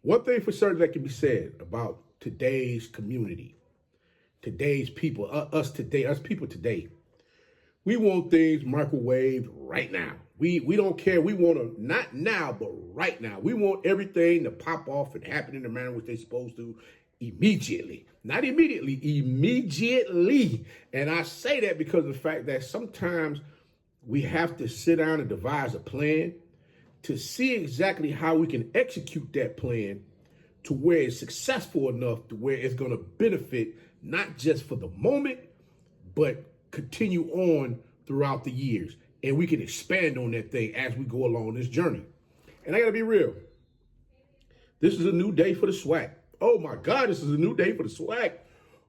One thing for certain that can be said about today's community, today's people, us people today, we want things microwaved right now. We don't care. We want to, not now, but right now. We want everything to pop off and happen in the manner which they're supposed to immediately. Not immediately, immediately. And I say that because of the fact that sometimes we have to sit down and devise a plan to see exactly how we can execute that plan to where it's successful enough to where it's going to benefit not just for the moment, but continue on throughout the years. And we can expand on that thing as we go along this journey. And I got to be real. This is a new day for the SWAC. Oh my God, this is a new day for the SWAC.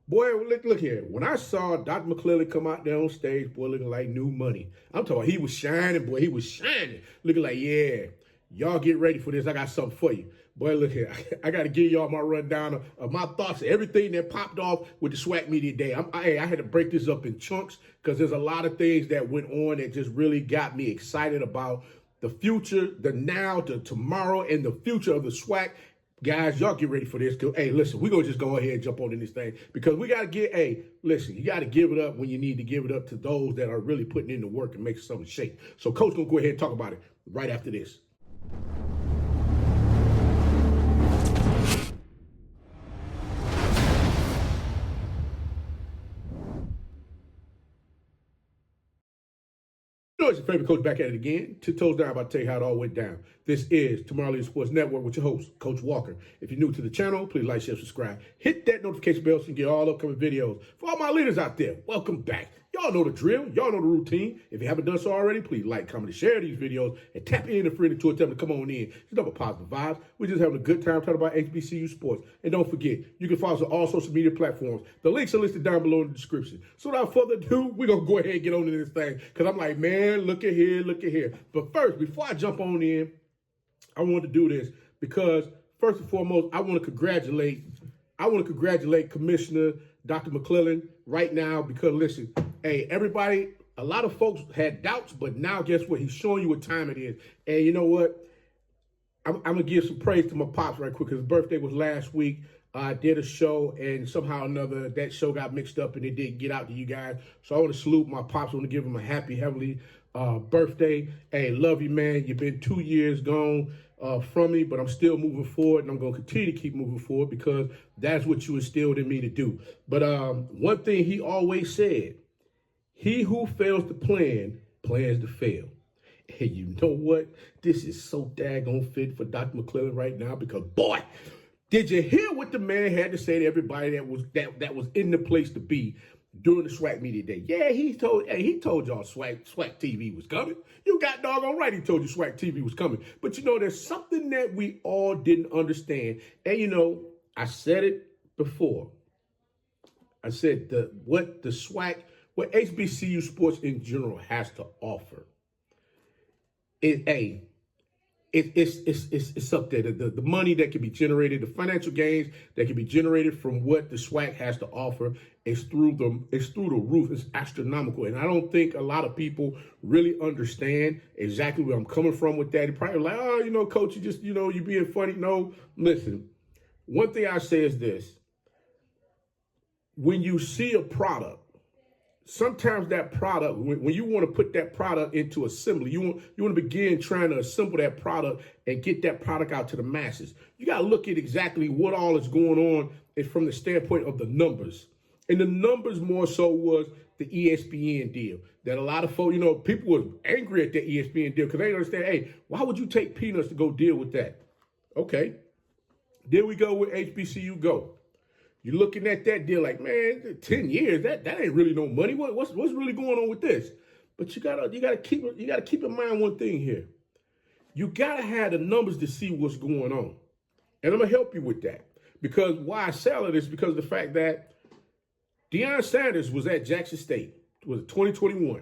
Boy, look here. When I saw Dr. McCleland come out there on stage, boy, looking like new money. I'm talking, he was shining, boy. He was shining. Looking like, yeah, y'all get ready for this. I got something for you. Boy, look here. I got to give y'all my rundown of my thoughts, everything that popped off with the SWAC Media Day. I had to break this up in chunks because there's a lot of things that went on that just really got me excited about the future, the now, the tomorrow, and the future of the SWAC. Guys, y'all get ready for this. Hey, listen, we're going to just go ahead and jump on in this thing because we got to get, listen, you got to give it up when you need to give it up to those that are really putting in the work and making something shake. So Coach going to go ahead and talk about it right after this. You know, it's your favorite coach back at it again. 2 toes down, about to tell you how it all went down. This is Tomorrow Leader Sports Network with your host, Coach Walker. If you're new to the channel, please like, share, subscribe. Hit that notification bell so you can get all upcoming videos. For all my leaders out there, welcome back. Y'all know the drill. Y'all know the routine. If you haven't done so already, please like, comment, and share these videos. And tap in the friend to tell them to come on in. It's nothing but positive vibes. We're just having a good time talking about HBCU sports. And don't forget, you can follow us on all social media platforms. The links are listed down below in the description. So without further ado, we're going to go ahead and get on into this thing. Because I'm like, man, look at here, look at here. But first, before I jump on in, I want to do this because first and foremost, I want to congratulate Commissioner Dr. McCleland right now because listen, hey, everybody, a lot of folks had doubts, but now guess what? He's showing you what time it is. And you know what? I'm going to give some praise to my pops right quick because his birthday was last week. I did a show and somehow or another that show got mixed up and it didn't get out to you guys. So I want to salute my pops. I want to give him a happy, heavenly birthday. Hey, love you, man. You've been 2 years gone from me, but I'm still moving forward and I'm going to continue to keep moving forward because that's what you instilled in me to do. But one thing he always said, he who fails to plan, plans to fail. And you know what? This is so daggone fit for Dr. McCleland right now because, boy, did you hear what the man had to say to everybody that was in the place to be during the SWAC Media Day? Yeah, he told y'all SWAC TV was coming. You got doggone right he told you SWAC TV was coming. But you know, there's something that we all didn't understand. And you know, I said it before. I said what HBCU sports in general has to offer is it's up there. The money that can be generated, the financial gains that can be generated from what the SWAC has to offer is through the roof. It's astronomical. And I don't think a lot of people really understand exactly where I'm coming from with that. They're probably like, oh, you know, coach, you just, you know, you being funny. No, listen, one thing I say is this. When you see a product, sometimes that product, when you want to put that product into assembly, you want to begin trying to assemble that product and get that product out to the masses. You got to look at exactly what all is going on from the standpoint of the numbers. And the numbers more so was the ESPN deal that a lot of folks, you know, people were angry at the ESPN deal because they didn't understand, hey, why would you take peanuts to go deal with that? Okay. There we go with HBCU Go. You're looking at that deal like, man, 10 years, that ain't really no money. What's really going on with this? But you gotta keep in mind one thing here. You gotta have the numbers to see what's going on. And I'm gonna help you with that. Because why I sell it is because of the fact that Deion Sanders was at Jackson State. It was 2021.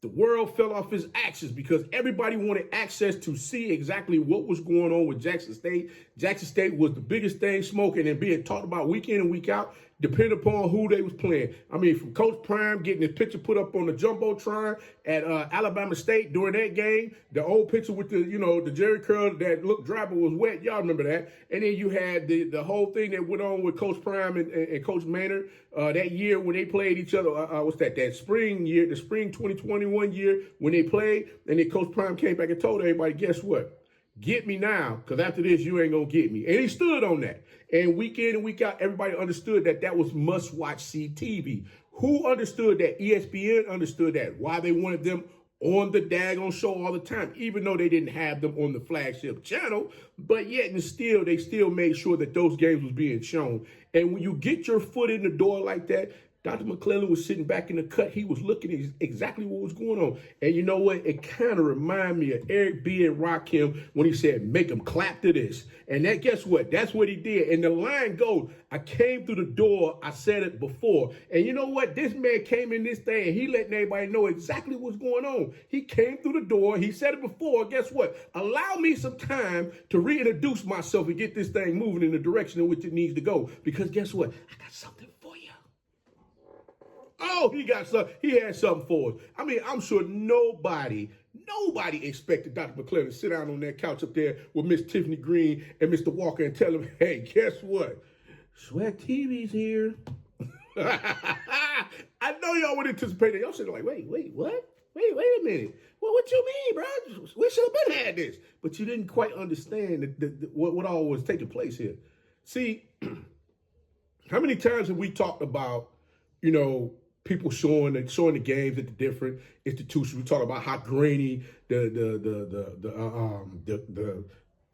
The world fell off his axis because everybody wanted access to see exactly what was going on with Jackson State. Jackson State was the biggest thing smoking and being talked about week in and week out. depending upon who they was playing. I mean, from Coach Prime getting his picture put up on the Jumbotron at Alabama State during that game, the old picture with the, the Jerry curl that looked dry but was wet. Y'all remember that. And then you had the whole thing that went on with Coach Prime and Coach Maynard that year when they played each other. What's that? That spring year, the spring 2021 year when they played. And then Coach Prime came back and told everybody, guess what? Get me now, because after this, you ain't going to get me. And he stood on that. And week in and week out, everybody understood that that was must-watch CTV. Who understood that? ESPN understood that. Why they wanted them on the daggone show all the time, even though they didn't have them on the flagship channel. But yet and still, they still made sure that those games was being shown. And when you get your foot in the door like that, Dr. McCleland was sitting back in the cut. He was looking at exactly what was going on. And you know what? It kind of reminded me of Eric B. and Rakim when he said, make them clap to this. And that, guess what? That's what he did. And the line goes, I came through the door. I said it before. And you know what? This man came in this thing and he letting everybody know exactly what's going on. He came through the door. He said it before. Guess what? Allow me some time to reintroduce myself and get this thing moving in the direction in which it needs to go. Because guess what? I got something for you. Oh, he had something for us. I mean, I'm sure nobody expected Dr. McCleland to sit down on that couch up there with Miss Tiffany Green and Mr. Walker and tell him, hey, guess what? SWAC TV's here. I know y'all would anticipate it. Y'all sitting like, wait, what? Wait a minute. Well, what you mean, bro? We should have been had this. But you didn't quite understand what all was taking place here. See, how many times have we talked about, people showing the games at the different institutions? We talk about how grainy the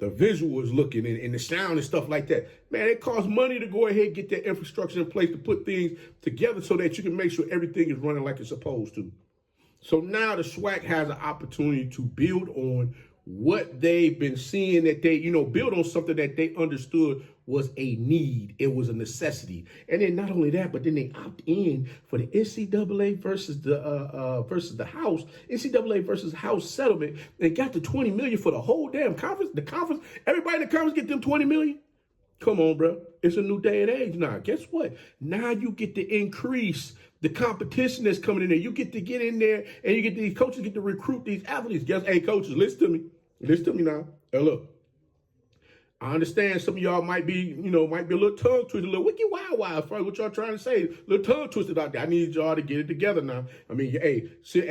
visual is looking and the sound and stuff like that. Man, it costs money to go ahead and get that infrastructure in place to put things together so that you can make sure everything is running like it's supposed to. So now the SWAC has an opportunity to build on what they've been seeing, that they, build on something that they understood was a need. It was a necessity. And then not only that, but then they opt in for the NCAA versus the House, NCAA versus House settlement. They got the $20 million for the whole damn conference. The conference, everybody in the conference get them $20 million. Come on, bro. It's a new day and age now. Guess what? Now you get to increase the competition that's coming in there. You get to get in there and you get these coaches get to recruit these athletes. Hey, coaches, listen to me. Listen to me now. Hey, look. I understand some of y'all might be a little tongue twisted, a little wiki wild, what y'all trying to say, a little tongue twisted out there. I need y'all to get it together now. I mean, send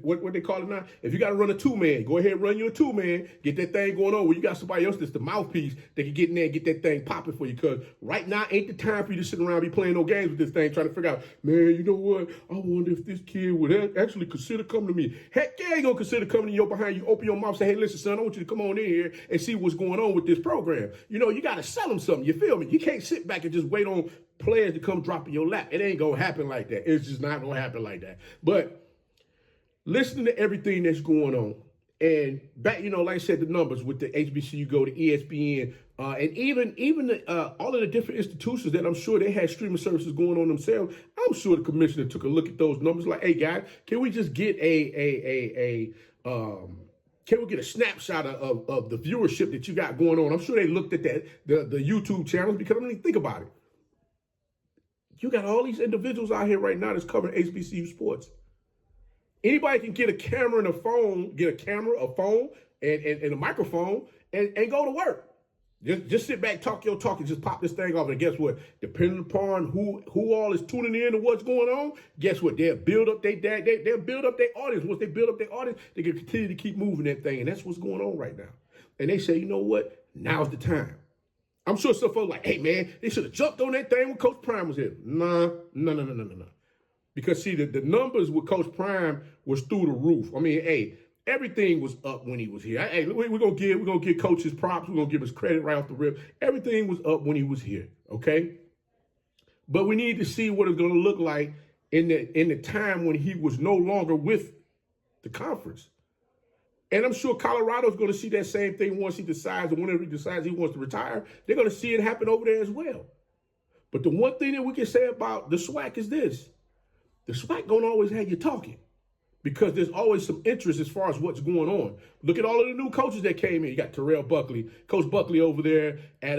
what they call it now? If you got to run a two-man, go ahead and run you a two-man. Get that thing going on where you got somebody else that's the mouthpiece that can get in there and get that thing popping for you. Because right now ain't the time for you to sit around and be playing no games with this thing, trying to figure out, man, you know what? I wonder if this kid would actually consider coming to me. Heck yeah, he gonna consider coming to your behind. You open your mouth and say, hey, listen, son, I want you to come on in here and see what's going on with this program. You got to sell them something. You feel me? You can't sit back and just wait on players to come drop in your lap. It ain't going to happen like that. It's just not going to happen like that. But listening to everything that's going on, and back, like I said, the numbers with the HBCU go to ESPN, and even all of the different institutions that I'm sure they had streaming services going on themselves. I'm sure the commissioner took a look at those numbers like, hey, guys, can we just get can we get a snapshot of the viewership that you got going on? I'm sure they looked at the YouTube channels, because think about it. You got all these individuals out here right now that's covering HBCU sports. Anybody can get a camera and a phone, a phone, and a microphone and go to work. Just sit back, talk your talk, and just pop this thing off. And guess what? Depending upon who all is tuning in and what's going on, guess what? They'll build up they'll build up their audience. Once they build up their audience, they can continue to keep moving that thing. And that's what's going on right now. And they say, you know what? Now's the time. I'm sure some folks like, hey, man, they should have jumped on that thing when Coach Prime was here. Nah. Because, see, the numbers with Coach Prime was through the roof. I mean, hey, everything was up when he was here. Hey, we're gonna give Coach his props. We're gonna give his credit right off the rip. Everything was up when he was here, okay? But we need to see what it's gonna look like in the time when he was no longer with the conference. And I'm sure Colorado's gonna see that same thing once he decides, or whenever he decides he wants to retire. They're gonna see it happen over there as well. But the one thing that we can say about the SWAC is this: the SWAC gonna always have you talking. because there's always some interest as far as what's going on. Look at all of the new coaches that came in. You got Terrell Buckley, Coach Buckley over there at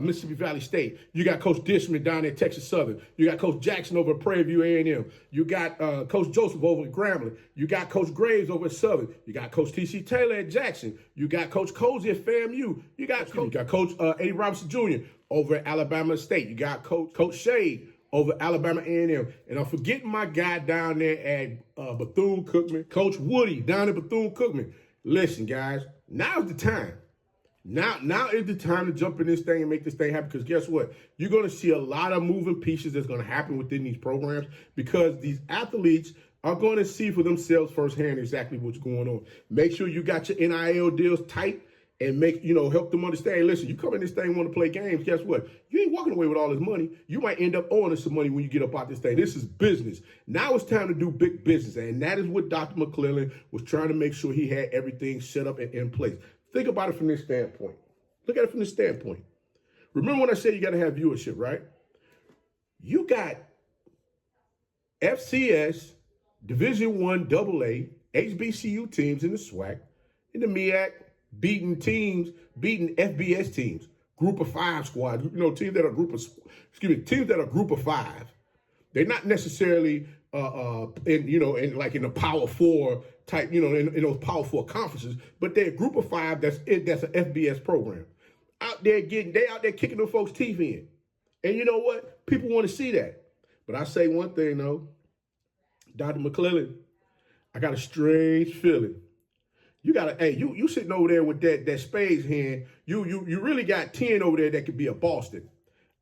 Mississippi Valley State. You got Coach Dishman down at Texas Southern. You got Coach Jackson over at Prairie View A&M. You got Coach Joseph over at Grambling. You got Coach Graves over at Southern. You got Coach T.C. Taylor at Jackson. You got Coach Cozy at FAMU. You got Coach Eddie Robinson Jr. over at Alabama State. You got Coach Shade over Alabama A&M. And I'm forgetting my guy down there at Bethune-Cookman, Coach Woody down at Bethune-Cookman. Listen, guys, now's the time. Now is the time to jump in this thing and make this thing happen, because guess what? You're going to see a lot of moving pieces that's going to happen within these programs, because these athletes are going to see for themselves firsthand exactly what's going on. Make sure you got your NIL deals tight, and help them understand, listen, you come in this thing, want to play games, guess what? You ain't walking away with all this money. You might end up owing some money when you get up out this thing. This is business. Now it's time to do big business. And that is what Dr. McCleland was trying to make sure he had everything set up and in place. Think about it from this standpoint. Look at it from this standpoint. Remember when I said you got to have viewership, right? You got FCS, Division I, AA, HBCU teams in the SWAC, in the MEAC, beating FBS teams, group of 5 squads, teams that are group of 5. They're not necessarily in the Power 4 type, in those Power 4 conferences, but they're a group of 5 that's an FBS program. They out there kicking them folks' teeth in. And you know what? People want to see that. But I say one thing though, Dr. McCleland, I got a strange feeling. You sitting over there with that spades hand. You really got 10 over there that could be a Boston.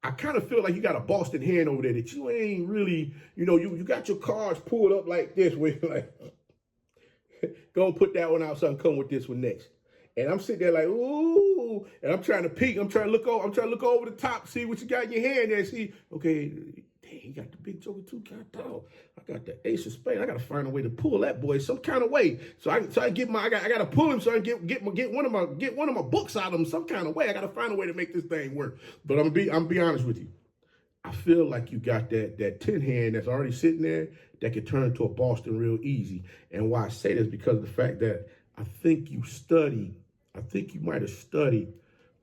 I kind of feel like you got a Boston hand over there that you ain't really, you got your cards pulled up like this, where you're like, go and put that one out, son, come with this one next. And I'm sitting there like, ooh, and I'm trying to peek, I'm trying to look over the top, see what you got in your hand there, see, okay, dang, you got the big joker too, God, I got the ace of spades. I got to find a way to pull that boy some kind of way. I got to pull him so I can get one of my books out of him some kind of way. I got to find a way to make this thing work. But I'm be honest with you. I feel like you got that 10 hand that's already sitting there that could turn into a Boston real easy. And why I say this, because of the fact that I think you might have studied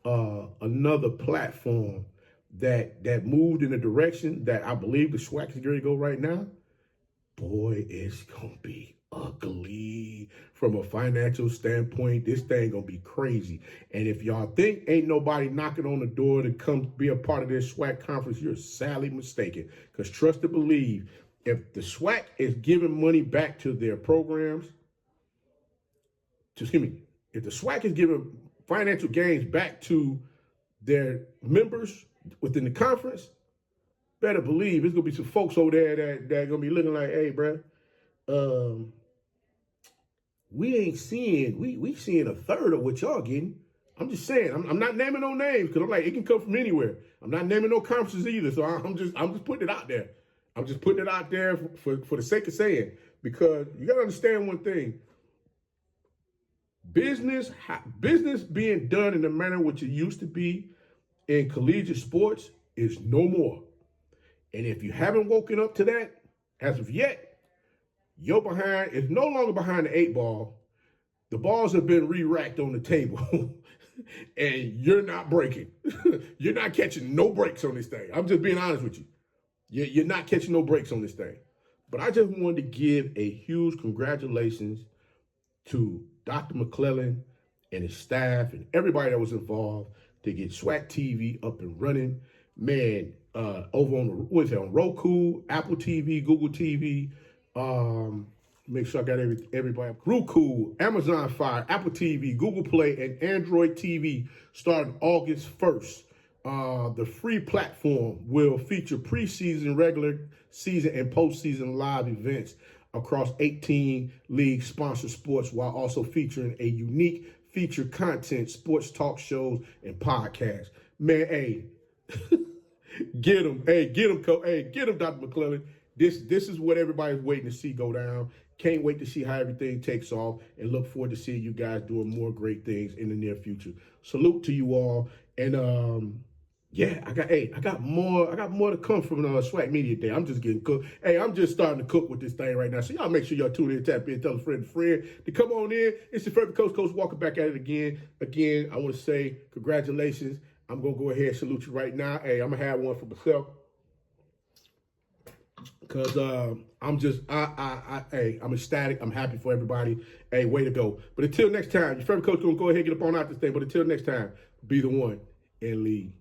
another platform that moved in a direction that I believe the SWAC is going to go right now. Boy, it's going to be ugly from a financial standpoint. This thing going to be crazy. And if y'all think ain't nobody knocking on the door to come be a part of this SWAC conference, you're sadly mistaken. Because trust and believe, if the SWAC is giving money back to their programs, if the SWAC is giving financial gains back to their members within the conference, better believe there's going to be some folks over there that are going to be looking like, hey, bro, we seeing a third of what y'all getting. I'm just saying, I'm not naming no names, because I'm like, it can come from anywhere. I'm not naming no conferences either, so I'm just putting it out there. I'm just putting it out there for the sake of saying, because you got to understand one thing. Business being done in the manner which it used to be in collegiate sports is no more. And if you haven't woken up to that as of yet, you're behind. It's no longer behind the 8 ball. The balls have been re-racked on the table, and you're not breaking. You're not catching no breaks on this thing. I'm just being honest with you. You're not catching no breaks on this thing. But I just wanted to give a huge congratulations to Dr. McCleland and his staff and everybody that was involved to get SWAC TV up and running. Man, over on Roku, Apple TV, Google TV, make sure I got everybody. Roku, Amazon Fire, Apple TV, Google Play, and Android TV starting August 1st. The free platform will feature preseason, regular season, and postseason live events across 18 league sponsored sports, while also featuring a unique featured content, sports talk shows, and podcasts. Man, hey, get him, Dr. McCleland. This is what everybody's waiting to see go down. Can't wait to see how everything takes off, and look forward to seeing you guys doing more great things in the near future. Salute to you all, and Yeah, I got more to come from SWAC Media Day. I'm just getting cooked. Hey, I'm just starting to cook with this thing right now. So y'all make sure y'all tune in, tap in, tell a friend to come on in. It's your favorite Coach Walker back at it again. Again, I want to say congratulations. I'm gonna go ahead and salute you right now. Hey, I'm gonna have one for myself. Cause I'm ecstatic. I'm happy for everybody. Hey, way to go. But until next time, your favorite coach gonna go ahead and get up on out this thing. But until next time, be the one and lead.